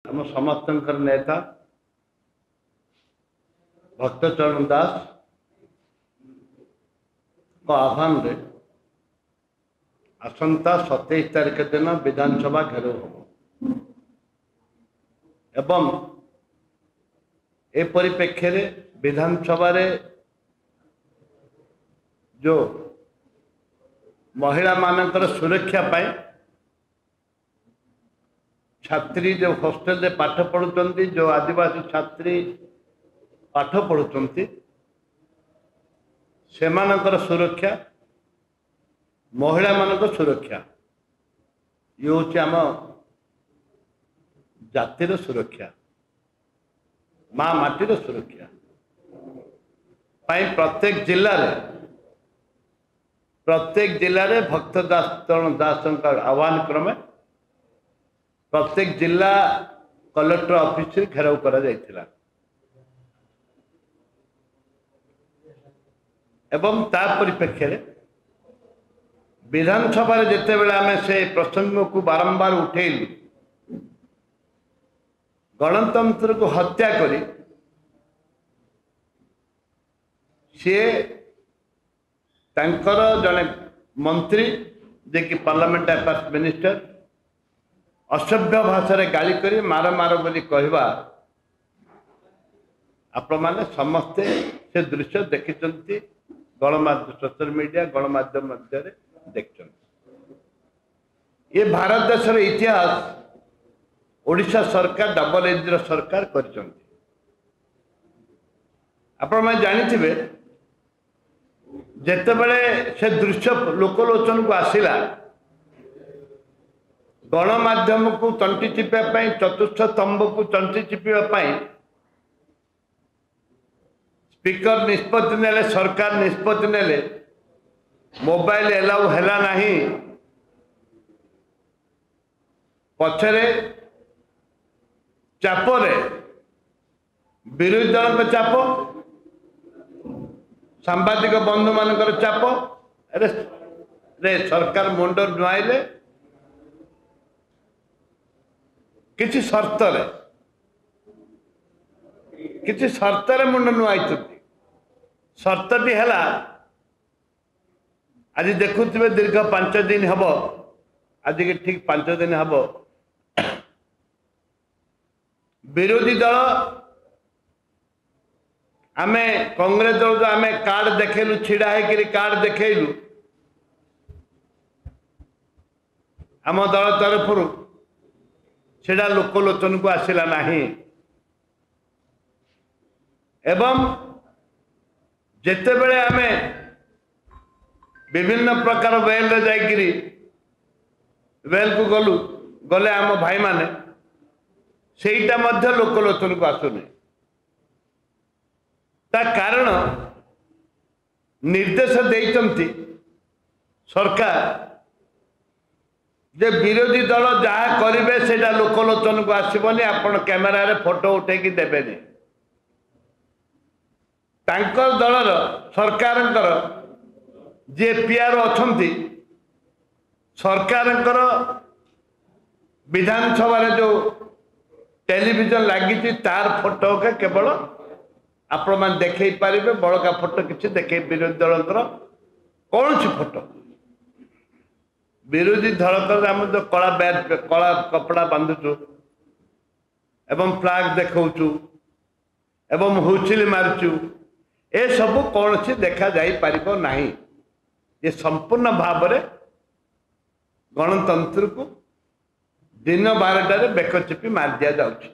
आम समस्त नेता भक्तचरण दास को आह्वान रे आसंता 27 तारिख दिन विधानसभा घेराव हो एवं ए परिप्रेक्षी रे विधानसभा रे जो महिला मानकर सुरक्षा पाए छात्री जो हॉस्टेल रे पाठ पढ़ुचंती जो आदिवासी छात्री पाठ पढ़ुचंती सेमानकर सुरक्षा महिला मानक सुरक्षा ये हूँ आम जातिर सुरक्षा माँ माटीर सुरक्षा प्रत्येक जिले में भक्तचरण दास आह्वान क्रमे प्रत्येक जिला कलेक्टर ऑफिस घेराव करा जायतिला एवं ता परिप्रेक्षी विधानसभा जिते बेले आम से प्रसंग को बारंबार उठेलु गणतंत्र को हत्या करी सी तांकर जने मंत्री जे कि पार्लियामेंट अफेयर्स मिनिस्टर असभ्य भाषा रे गाली करी मार मार बोली कहवा आपण माने समस्ते से दृश्य देखिचंती गणमाध्यम सोशल मीडिया गणमाध्यम मध्य देखते ये भारत देशर इतिहास ओडिशा सरकार डबल एंजिन सरकार कर जानी जेतेबेले से दृश्य लोकलोचन को आसिला गणमाध्यम को तंटी चिपा चतुर्थ स्तंभ को तंटी चिपा स्पीकर निष्पत्ति नेले सरकार निष्पत्ति नेले मोबाइल एलाउ हैला नहीं पछरे चापरे विरोधी दल पे चाप सांबादिक बंधु मानकर चाप अरे रे सरकार मुंड नुआइले किसी शर्त मुंड नुआई शर्तटी है आज देखुवे दीर्घ 5 दिन हम आज के ठीक 5 दिन हम विरोधी दल आमे कांग्रेस दल जो आमे कार्ड देखेलु छिड़ा है कार्ड देखेलु आम दल तरफ सेटा लोकलोचन को आसला नहीं एवं जेते बेले आमे विभिन्न प्रकार वेल रे जाइकिरी वेल को गलु गले आम भाई माने सेटा मध्य लोकलोचन को आसुनी ता कारण निर्देश देइचंती सरकार जे विरोधी दल जहाँ करेंगे सेटा लोकलोचन को आसबनी आपण कैमेरा रे फोटो उठेकी देबेनी तांकर दलर सरकारंकर जे पीआर अछंती सरकारंकर विधानसभा जो टेलीविजन लगी तार फोटो के केवल आपण मान देखै पारिबे बड़का फोटो किसी देखे विरोधी दलर कौन सी फोटो विरोधी दल आम जो कला बैग कला कपड़ा बांधुचु एवं फ्लैग देखौचु एवं हुइसिल मारुचु ए सब कौन सी देखा जाई पारिबो नहीं ये संपूर्ण भाव में गणतंत्र को दिन 12 बेक चिपी मार दि जाउछि।